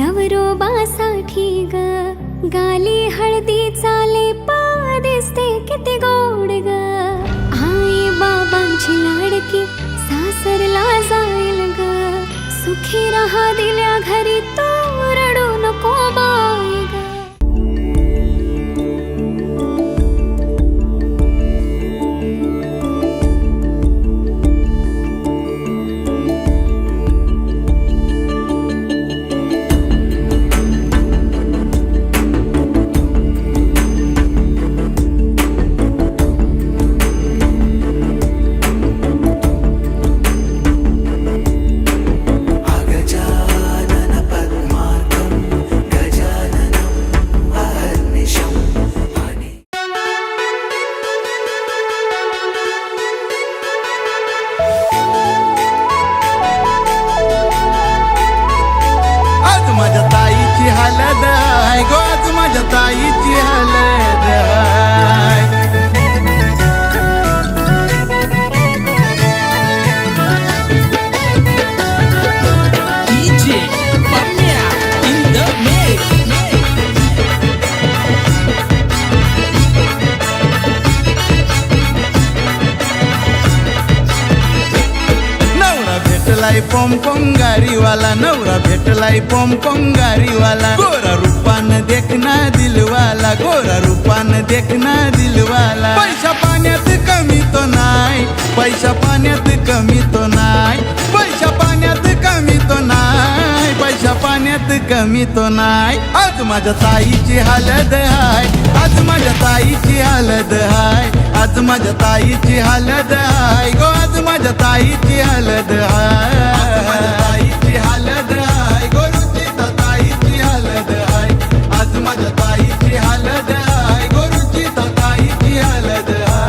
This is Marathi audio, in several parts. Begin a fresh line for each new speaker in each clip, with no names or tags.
नवरोबासाठी ग गाली हळदी चाले दिसते किती गोड ग आई बाबांची लाडकी सासरला जाईल ग सुखी राहा दिल्या घरी तो रडू नको बाई ग
माझ्या ताईची हालत आहे गो आज माझ्या ताईची हालत आहे
DJ Pamela in the mix.
नवरा भेटलाय पोम गाडीवाला नवरा भेटलाय पोम गाडीवाला गोरा रूपान देखना दिलवाला गोरा रूपान देखना दिलवाला पैसा पाण्यात कमी तो नाही पैसा पाण्यात कमी तो नाही पैसा पाण्यात कमी तो नाही पैसा पाण्यात कमी तो नाही आज माझ्या ताईची हालत आहे आज माझ्या ताईची हालत आहे आज माझ्या ताईची हालत आहे गो आज माझ्या ताईची हालत आहे ताईची हालत आहे गोरुची ताईची हालत आहे आज माझ्या ताईची हालत आहे गोरुची ताईची हालत आहे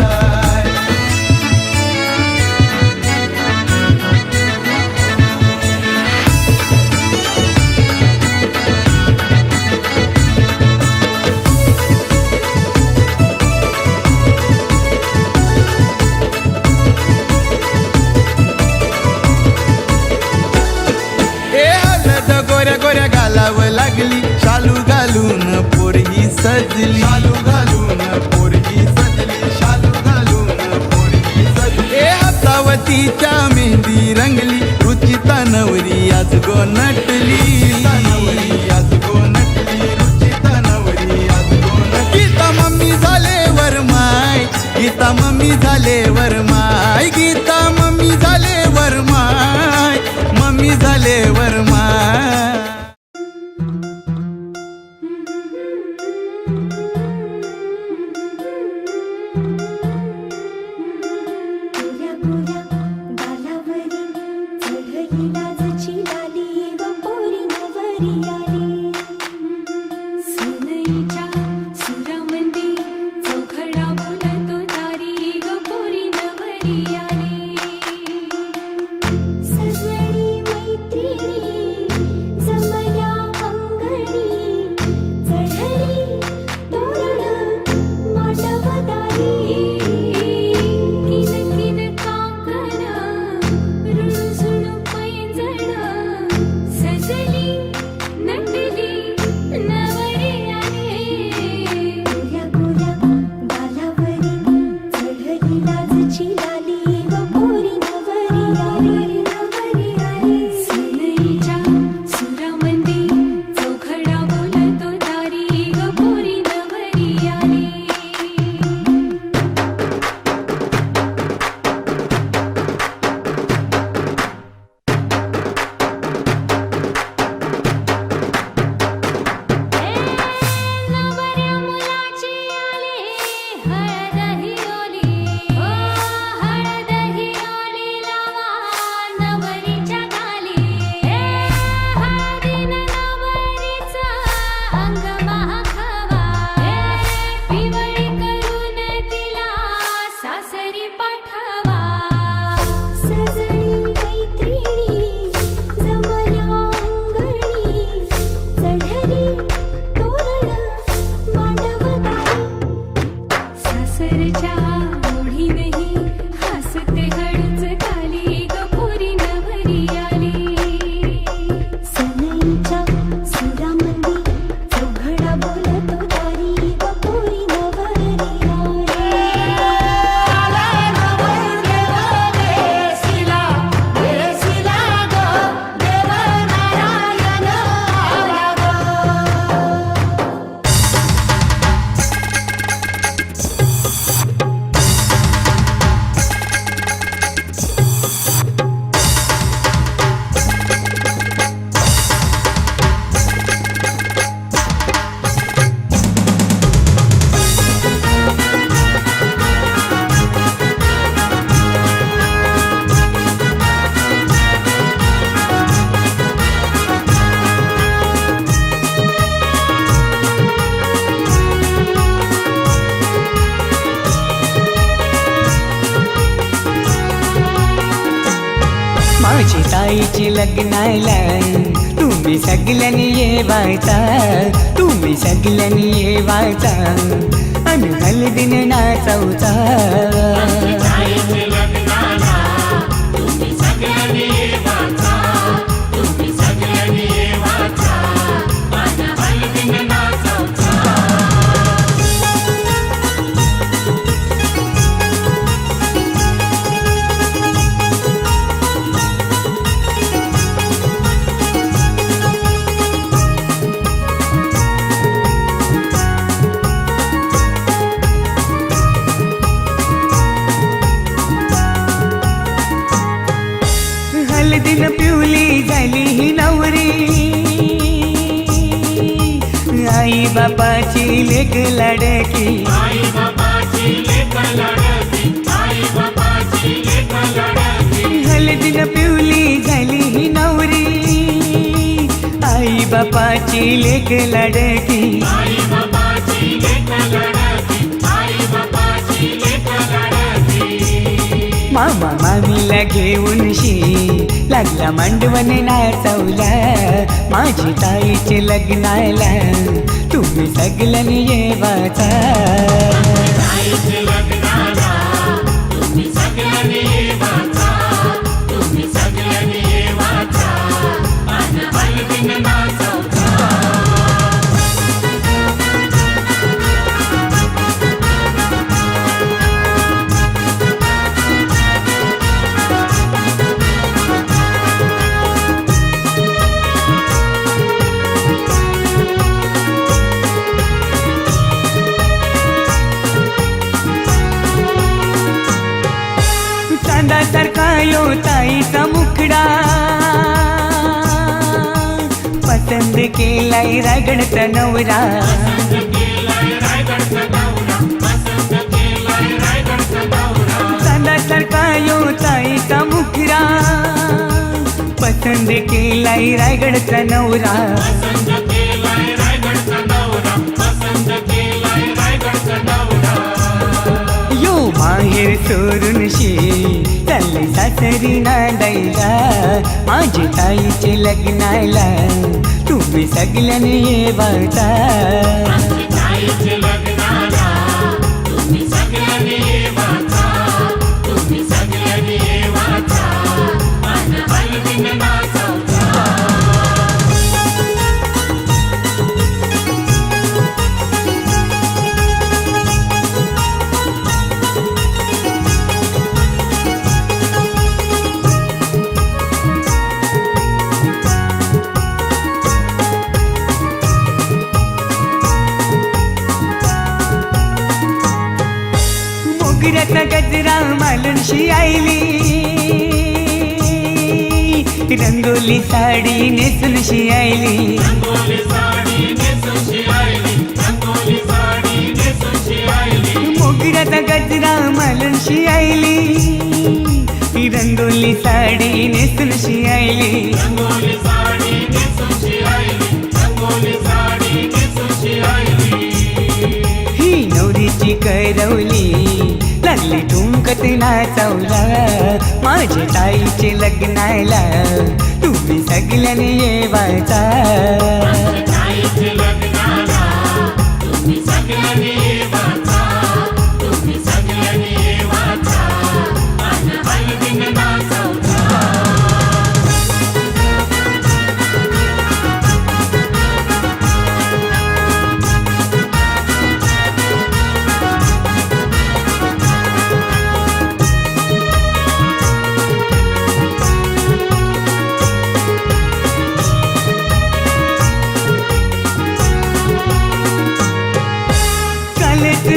गोऱ्या गोऱ्या घालावं लागली शालू घालून पोरगी सजली शालू घालून पोरगी सजली शालू घालून पोरगी सजली हातावतीच्या मेहंदी रंगली रुचिता नवरी आज गो नटली आज गो नटली रुचिता नवरी आज गो नटली गीता मम्मी झाले वरमाय गीता मम्मी झाले वरमाय गीता मम्मी झाले वरमाय मम्मी झाले वरमाय
सनईच्या
ताईची लग्नाला तुम्ही सगळ्यांनी येवायचा, तुम्ही सगळ्यांनी येवायचा आणि हळदीने नाचवचा. हळदीनं पिवली झाली ही नवरी, आई बापाची लेक लाडकी. हळदीनं पिवली झाली ही नवरी, आई बापाची लेक लाडकी. मामा मामीला घेऊन लागला मांडवण नाचवला. माझी ताईचे लग्नाला तुम्ही सगळ्यांनी येवाचा. चांदासारखा यो ताईचा मुखडा, पसंद केलाय रायगडचा नवरा. चांदासारखा यो ताईचा मुखडा, पसंद केलाय रायगडचा नवरा. यो माहेर सोडून चालले सासरी नांदायला. माझी ताईचे लग्नाला तुम्ही सगळ्यांनी येवाचा. मोगऱ्याचा गजरा मालूनशी आईली, रंगोली साडी नेसूनशी आईली. मोगऱ्याचा गजरा मालूनशी आईली, रंगोली साडी नेसूनशी आईली. ही नवरीची करवली लागली ठुमकत नाचवला. माझ्या ताईचे लग्नाला तुम्ही सगळ्यांनी येवाचा.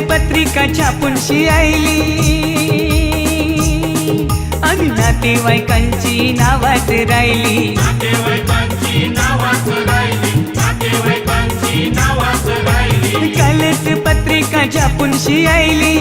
पत्रिका छापूनशी आईली आणि नातेवाईकांची नावात राहिली. कालच पत्रिका छापूनशी आईली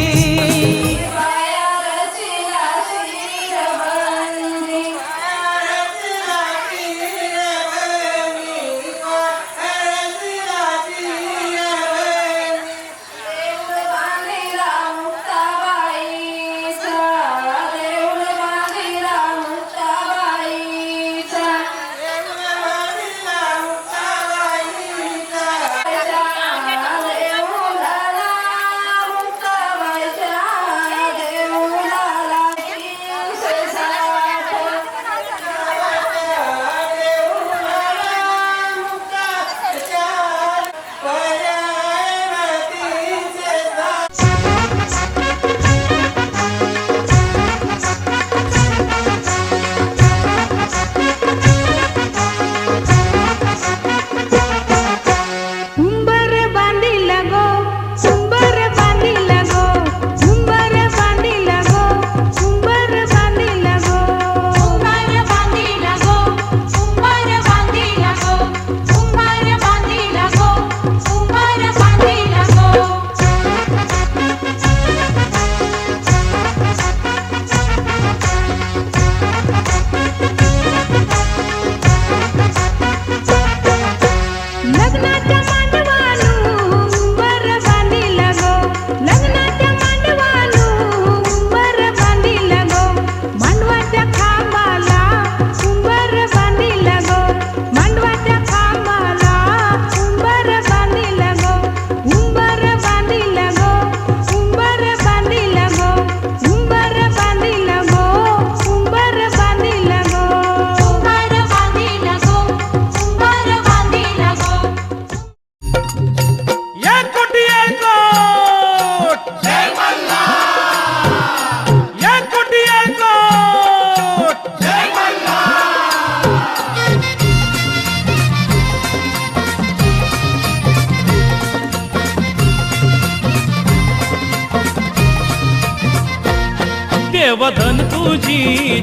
देवधन तुझी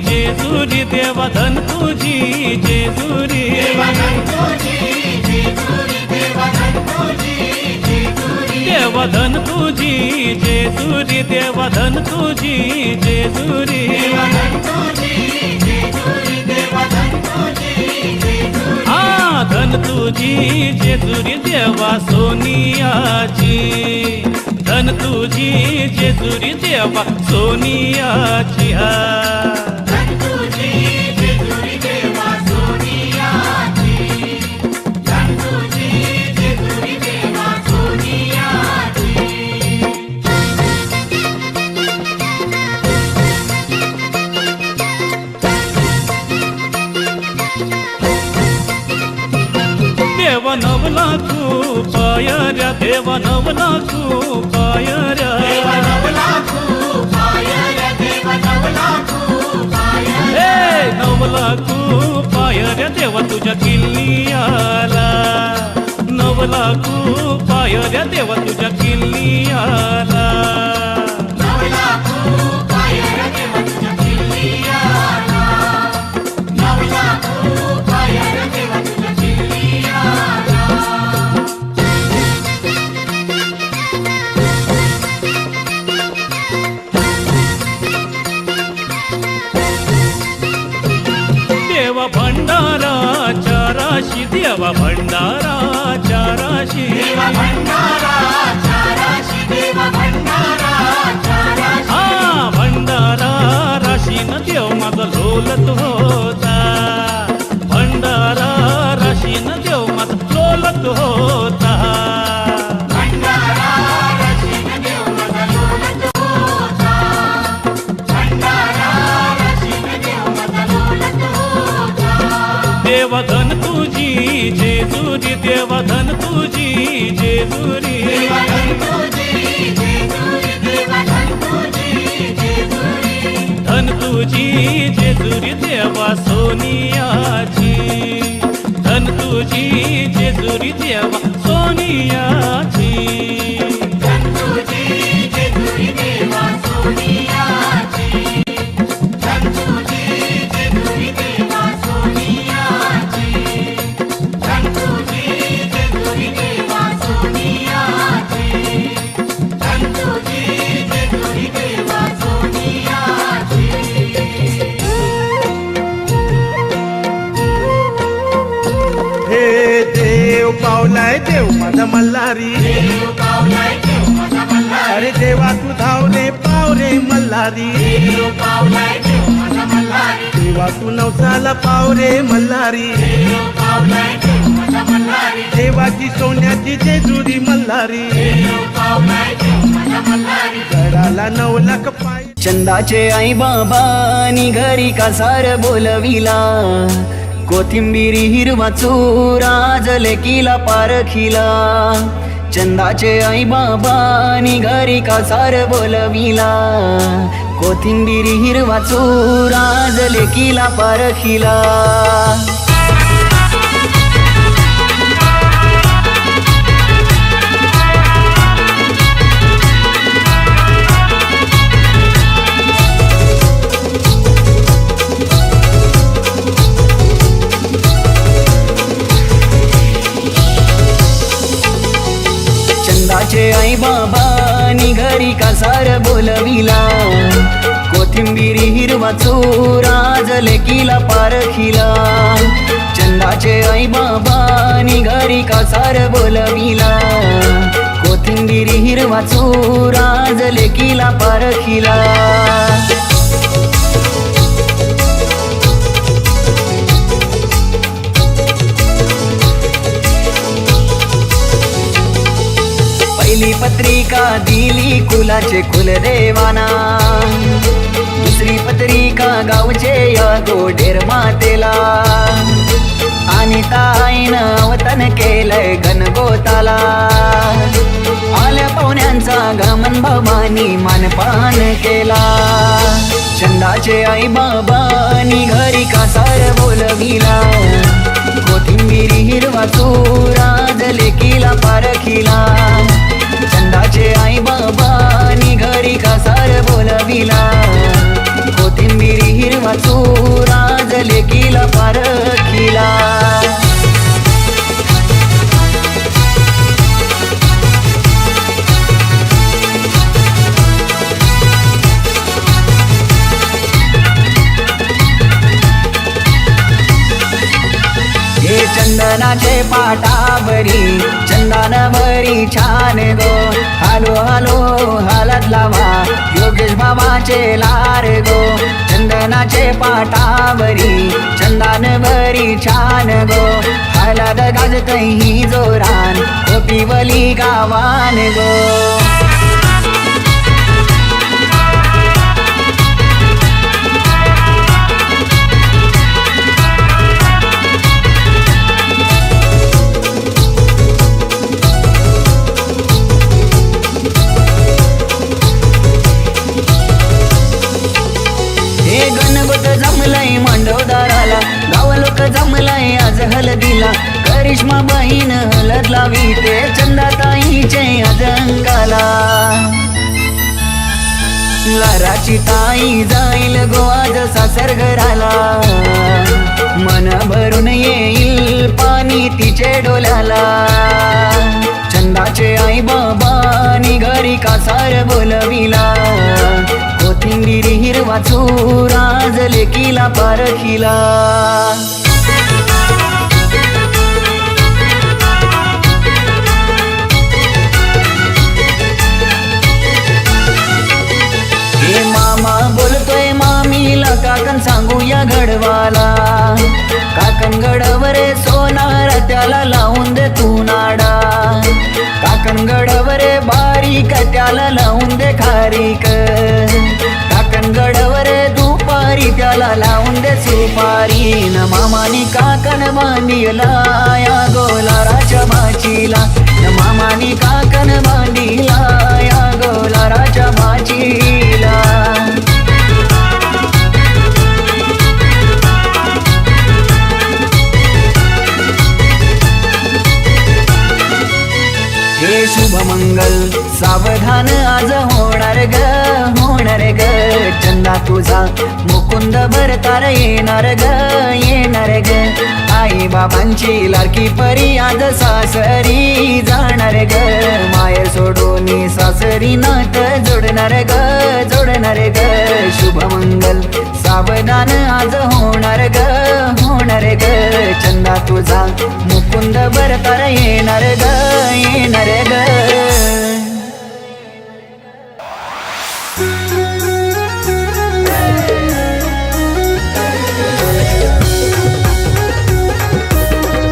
जेजुरी देवधन तुझी जेजुरी देवधन तुझी जेजुरी देवधन तुझी जेजुरी हा धन तुझी जेजुरी देवा सोनियाची धन तुझी जेजुरी देवा सोनियाची हा देवा नवला तू पायऱ्या देवा नवला तू पायऱ्या हे नवला तू पायऱ्या देवा तुझ्या किल्लियाला नवला तू पायऱ्या देवा तुझ्या किल्लियाला देवा भंडारा चाराशी देवा भंडारा चाराशी हा भंडारा राशीन देव माझा लोलत होता भंडारा राशीन देव माझा लोलत होता देवधन तुझी जेजुरी देवधन तुझी जेजुरी धन तुझी जेजुरी देवा सोनियाची धन तुझी जेजुरी देवा सोनियाची
पावलाय देव माझा मल्हारी अरे देवा तू धावले पावरे मल्हारी देवा तू नवसाला पावरे मल्हारी देवाची सोन्याची जेजुरी मल्हारी गडाला 9 लाख पाय
चंदाचे आई बाबानी घरी कासार बोलविला कोथिंबीरी हिरवा चुरा जलेकीला पारखिला चंदाचे आई बाबानी घरी कासार बोलविला कोथिंबीरी हिरवा चुरा जलेकीला पारखिला चंदाचे आई बाबानी घरी कासार बोलविला कोथिंबीरी हिरवा चुरा जलेकीला पारखिला चंदाचे आई बाबानी घरी कासार बोलविला कोथिंबीरी हिरवा चुरा जलेकीला पारखिला पहिली पत्रिका दिली कुलाचे कुलदेवाना दुसरी पत्रिका गावचे या गोडेर मातेला आणि ताईनं अवतन केलंय गणगोताला आल्या पाहुण्यांचा गमन बाबांनी मानपान केला चंदाचे आई बाबांनी घरी कासार बोलविला कोथिंबीरी हिरवा चुरा जलेकीला पारखिला चंदाचे आई बाबांनी घरी कासार बोलविला चंदनाचे पाटावरी चंदन भरी छान गो हालो हालो हालत लावा योगेश बाबाचे लार गो चंदनाचे पाटावरी चंदन भरी छान गो हालत गाजतही जोरान कोपिवली गावान गो जमलय मांडवदाराला गाव लोक जमलय आज हलदीला करिश्मा बहीण हलद लावी ते चंदाताईचे आज अंगाला लाराची ताई जाईल गो आज सासर घराला मन भरून येईल पाणी तिचे डोल्याला चंदाचे आई बाबानी घरी कासार बोलविला कोथिंबीर हिरवा चूर आज लेकीला पारखीला हे मामा बोलतोय मामीला काकन सांगूया घडवाला काकन गडवरे सोनार त्याला लावून दे तू नाडा काकन गडवरे बारीक त्याला लावून दे खारीक काकन गडवरे दुपारी त्याला लावून दे सुपारी न मामानी काकन बांधीला या गोलाराच्या भाचीला न मामानी काकन बांधीला या गोलाराच्या भाचीला हे शुभ मंगल सावधान आज होणार ग चंदा तुझा मुकुंद भरतार येणार ग आई बाबांची लाडकी परी आज सासरी जाणार ग माय सोडून सासरी नात जोडणार ग शुभ मंगल सावधान आज होणार ग चंदा तुझा मुकुंद भरतार येणार ग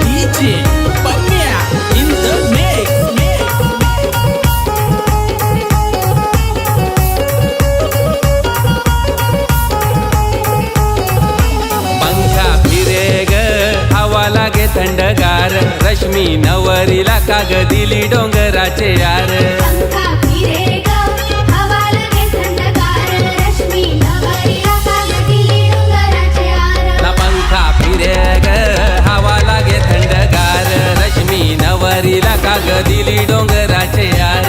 DJ Pamia in the mix.
पंखा फिरे ग हवा लागे थंडगार रश्मी नवरीला काग दिली डोंगराचे यार
पंखा फिरेगा हवा लगे थंडगार रश्मी नवरीला काग दिली डोंगराचे आर
ना पंखा फिरे ग हवा लागे थंडगार रश्मी नवरीला काग दिली डोंगराचे यार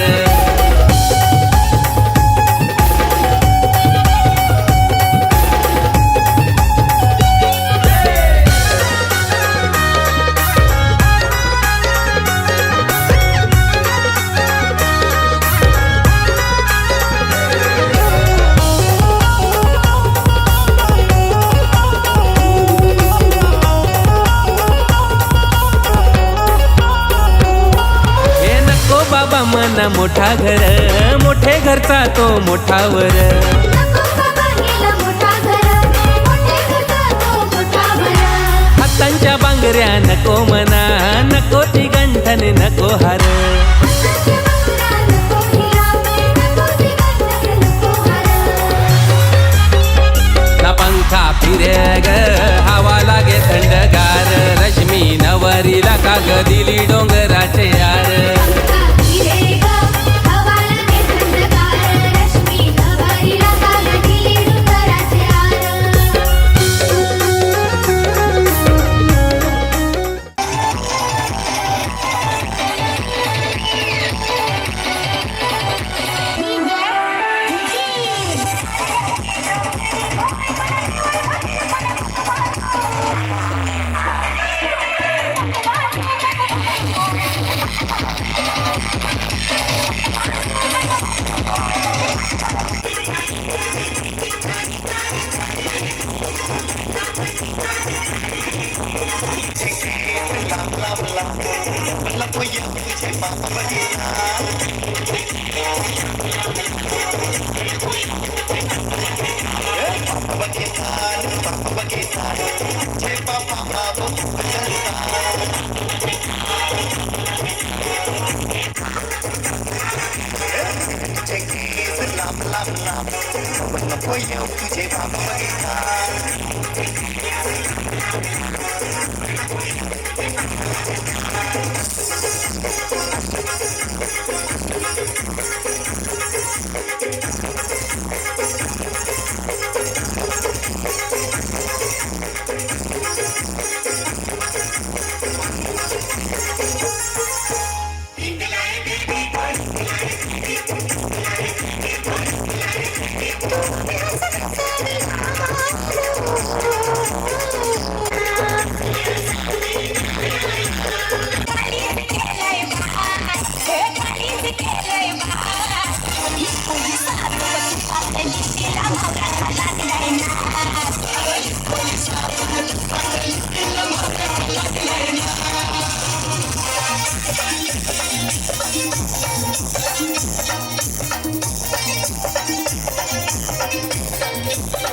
मन मोठा घर मोठे घरचा तो मोठावर
नको बाबा गेला मोठा घर मोठे घरचा तो मोठा घर
हातांच्या बांगऱ्या नको मना नको ती गंठन नको हार
हाताचे बांगड्या नको हिरा नको ती गंठन नको हार
ना पंखा फिरे ग हवा लागे थंडगार रश्मी नवरीला काग दिली डोंगराचे यार
फिरेगा हवा लगे थंडगार रश्मी नवरीला काग दिली डोंगराचे आर
नको येऊ तुझे बाबा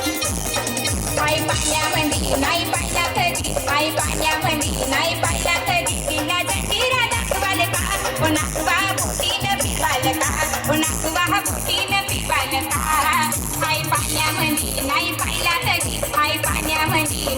आई पाण्यामध्ये नाही पाहिला कधी आई पाण्यामध्ये नाही पाहिला कधी तिला जंजिरा दाखवाल का नागवा बोटीनं पिवाल का नागवा बोटीनं पिवाल का आई पाण्यामध्ये नाही पाहिला कधी आई पाण्यामध्ये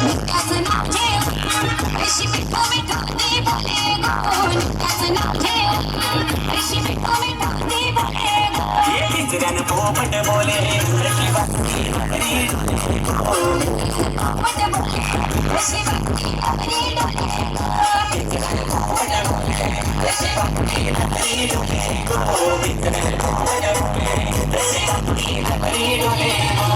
निकाचं नाव ठेव, अशी मिठो मिठो दे बोले गो. निकाचं नाव ठेव, अशी मिठो मिठो दे बोले गो. पोपट बोले, अशी भक्ती नगरी डोले गो. अशी भक्ती नगरी डोले गो. अशी भक्ती नगरी डोले गो. अशी भक्ती नगरी डोले गो.